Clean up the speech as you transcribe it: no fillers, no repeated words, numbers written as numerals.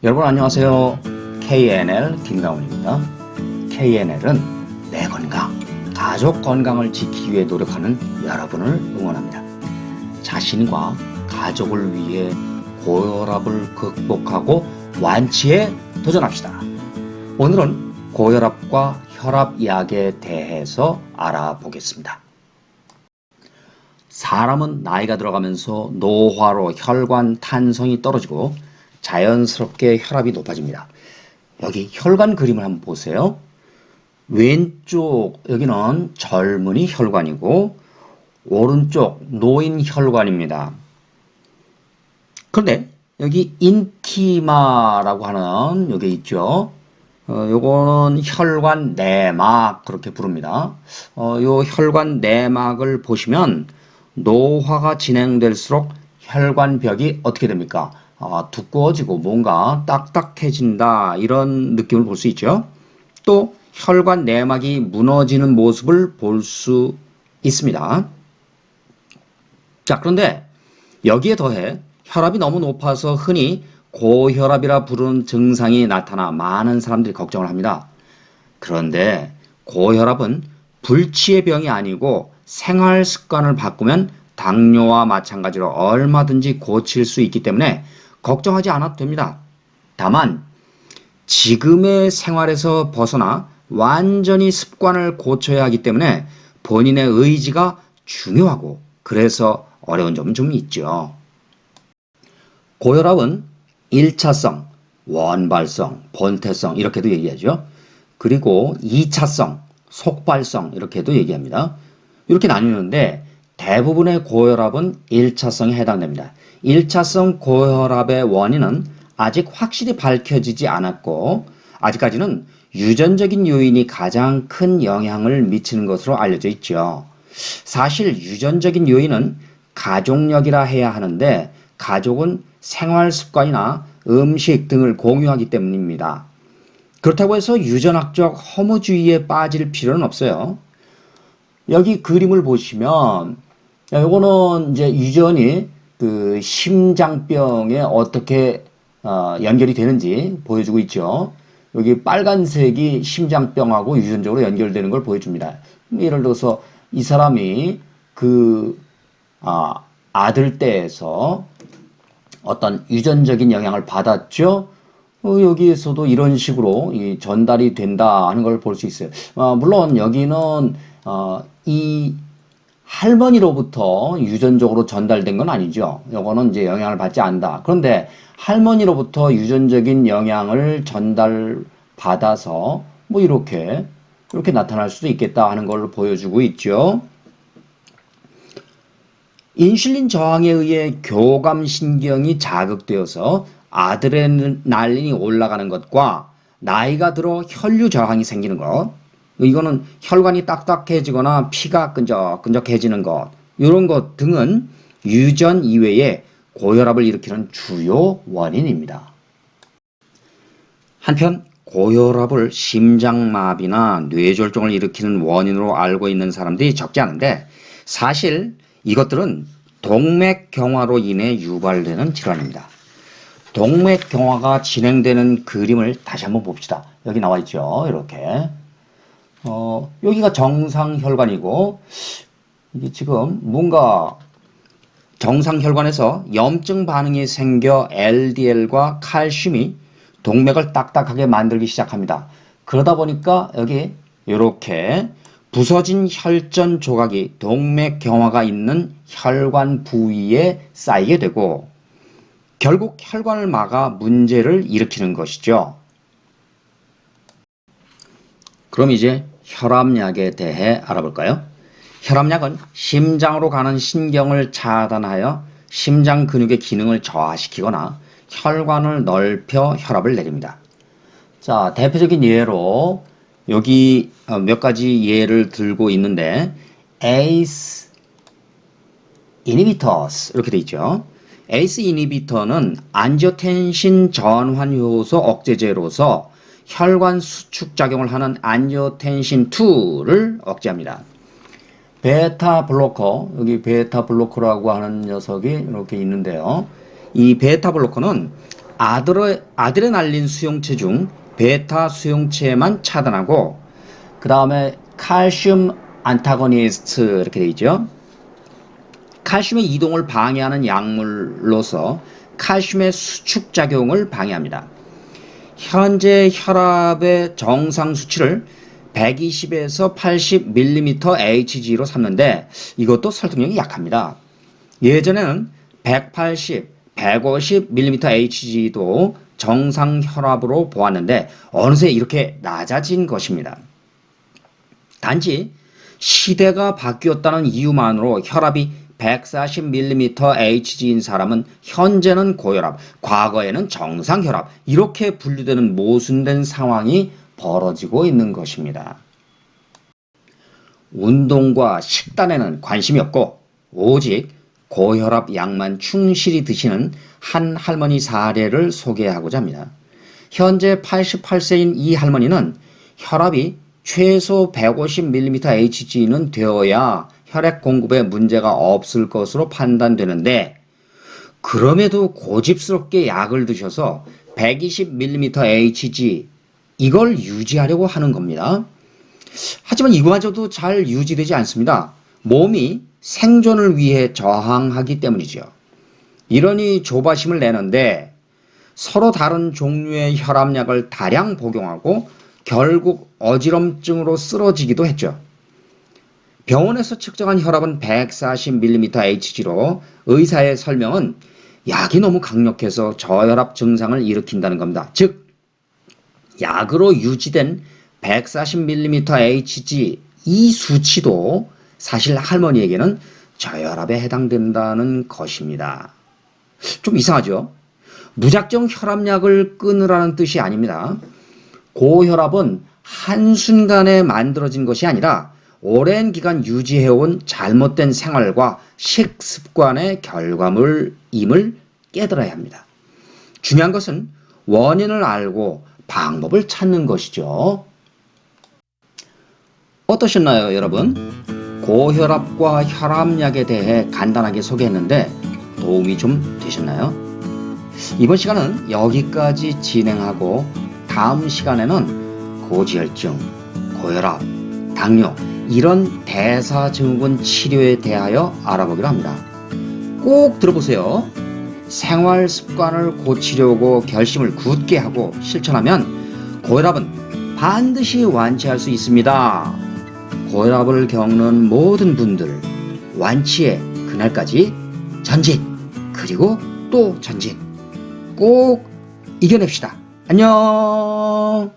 여러분 안녕하세요. KNL 김강훈입니다. KNL은 내 건강, 가족 건강을 지키기 위해 노력하는 여러분을 응원합니다. 자신과 가족을 위해 고혈압을 극복하고 완치에 도전합시다. 오늘은 고혈압과 혈압약에 대해서 알아보겠습니다. 사람은 나이가 들어가면서 노화로 혈관 탄성이 떨어지고 자연스럽게 혈압이 높아집니다. 여기 혈관 그림을 한번 보세요. 왼쪽 여기는 젊은이 혈관이고 오른쪽 노인 혈관입니다. 그런데 여기 인티마라고 하는 여기 있죠. 요거는 혈관 내막 그렇게 부릅니다. 요 혈관 내막을 보시면 노화가 진행될수록 혈관벽이 어떻게 됩니까? 두꺼워지고 뭔가 딱딱해진다 이런 느낌을 볼 수 있죠. 또 혈관 내막이 무너지는 모습을 볼 수 있습니다. 자, 그런데 여기에 더해 혈압이 너무 높아서 흔히 고혈압이라 부르는 증상이 나타나 많은 사람들이 걱정을 합니다. 그런데 고혈압은 불치의 병이 아니고 생활 습관을 바꾸면 당뇨와 마찬가지로 얼마든지 고칠 수 있기 때문에 걱정하지 않아도 됩니다. 다만 지금의 생활에서 벗어나 완전히 습관을 고쳐야 하기 때문에 본인의 의지가 중요하고 그래서 어려운 점은 좀 있죠. 고혈압은 1차성, 원발성, 본태성 이렇게도 얘기하죠. 그리고 2차성, 속발성 이렇게도 얘기합니다. 이렇게 나뉘는데 대부분의 고혈압은 1차성에 해당됩니다. 1차성 고혈압의 원인은 아직 확실히 밝혀지지 않았고 아직까지는 유전적인 요인이 가장 큰 영향을 미치는 것으로 알려져 있죠. 사실 유전적인 요인은 가족력이라 해야 하는데 가족은 생활 습관이나 음식 등을 공유하기 때문입니다. 그렇다고 해서 유전학적 허무주의에 빠질 필요는 없어요. 여기 그림을 보시면 이거는 이제 유전이 그 심장병에 어떻게 연결이 되는지 보여주고 있죠. 여기 빨간색이 심장병하고 유전적으로 연결되는 걸 보여줍니다. 예를 들어서 이 사람이 그 아들 때에서 어떤 유전적인 영향을 받았죠. 여기에서도 이런 식으로 전달이 된다 하는 걸 볼 수 있어요. 물론 여기는 이 할머니로부터 유전적으로 전달된 건 아니죠. 요거는 이제 영향을 받지 않는다. 그런데 할머니로부터 유전적인 영향을 전달받아서 뭐 이렇게 나타날 수도 있겠다 하는 걸 보여주고 있죠. 인슐린 저항에 의해 교감신경이 자극되어서 아드레날린이 올라가는 것과 나이가 들어 혈류 저항이 생기는 것, 이거는 혈관이 딱딱해지거나 피가 끈적끈적해지는 것, 이런 것 등은 유전 이외에 고혈압을 일으키는 주요 원인입니다. 한편 고혈압을 심장마비나 뇌졸중을 일으키는 원인으로 알고 있는 사람들이 적지 않은데 사실 이것들은 동맥경화로 인해 유발되는 질환입니다. 동맥경화가 진행되는 그림을 다시 한번 봅시다. 여기 나와 있죠. 이렇게. 여기가 정상혈관이고 이게 지금 뭔가 정상혈관에서 염증 반응이 생겨 LDL과 칼슘이 동맥을 딱딱하게 만들기 시작합니다. 그러다 보니까 여기 이렇게 부서진 혈전 조각이 동맥경화가 있는 혈관 부위에 쌓이게 되고 결국 혈관을 막아 문제를 일으키는 것이죠. 그럼 이제 혈압약에 대해 알아볼까요? 혈압약은 심장으로 가는 신경을 차단하여 심장 근육의 기능을 저하시키거나 혈관을 넓혀 혈압을 내립니다. 자, 대표적인 예로 여기 몇 가지 예를 들고 있는데 ACE inhibitors 이렇게 돼 있죠. ACE inhibitor는 안지오텐신 전환 효소 억제제로서 혈관 수축 작용을 하는 안지오텐신 2를 억제합니다. 베타 블로커, 여기 베타 블로커라고 하는 녀석이 이렇게 있는데요. 이 베타 블로커는 아드레날린 수용체 중 베타 수용체만 차단하고 그 다음에 칼슘 안타고니스트 이렇게 되어 있죠. 칼슘의 이동을 방해하는 약물로서 칼슘의 수축작용을 방해합니다. 현재 혈압의 정상 수치를 120에서 80mmHg로 삼는데 이것도 설득력이 약합니다. 예전에는 180, 150mmHg도 정상 혈압으로 보았는데 어느새 이렇게 낮아진 것입니다. 단지 시대가 바뀌었다는 이유만으로 혈압이 140mmHg인 사람은 현재는 고혈압, 과거에는 정상혈압 이렇게 분류되는 모순된 상황이 벌어지고 있는 것입니다. 운동과 식단에는 관심이 없고 오직 고혈압 약만 충실히 드시는 한 할머니 사례를 소개하고자 합니다. 현재 88세인 이 할머니는 혈압이 최소 150mmHg는 되어야 혈액 공급에 문제가 없을 것으로 판단되는데 그럼에도 고집스럽게 약을 드셔서 120mmHg 이걸 유지하려고 하는 겁니다. 하지만 이거마저도 잘 유지되지 않습니다. 몸이 생존을 위해 저항하기 때문이죠. 이러니 조바심을 내는데 서로 다른 종류의 혈압약을 다량 복용하고 결국 어지럼증으로 쓰러지기도 했죠. 병원에서 측정한 혈압은 140mmHg로 의사의 설명은 약이 너무 강력해서 저혈압 증상을 일으킨다는 겁니다. 즉 약으로 유지된 140mmHg 이 수치도 사실 할머니에게는 저혈압에 해당된다는 것입니다. 좀 이상하죠? 무작정 혈압약을 끊으라는 뜻이 아닙니다. 고혈압은 한순간에 만들어진 것이 아니라 오랜 기간 유지해온 잘못된 생활과 식습관의 결과물임을 깨달아야 합니다. 중요한 것은 원인을 알고 방법을 찾는 것이죠. 어떠셨나요, 여러분? 고혈압과 혈압약에 대해 간단하게 소개했는데 도움이 좀 되셨나요? 이번 시간은 여기까지 진행하고 다음 시간에는 고지혈증, 고혈압, 당뇨 이런 대사증후군 치료에 대하여 알아보기로 합니다. 꼭 들어보세요. 생활 습관을 고치려고 결심을 굳게 하고 실천하면 고혈압은 반드시 완치할 수 있습니다. 고혈압을 겪는 모든 분들 완치의 그날까지 전진 그리고 또 전진 꼭 이겨냅시다. 안녕.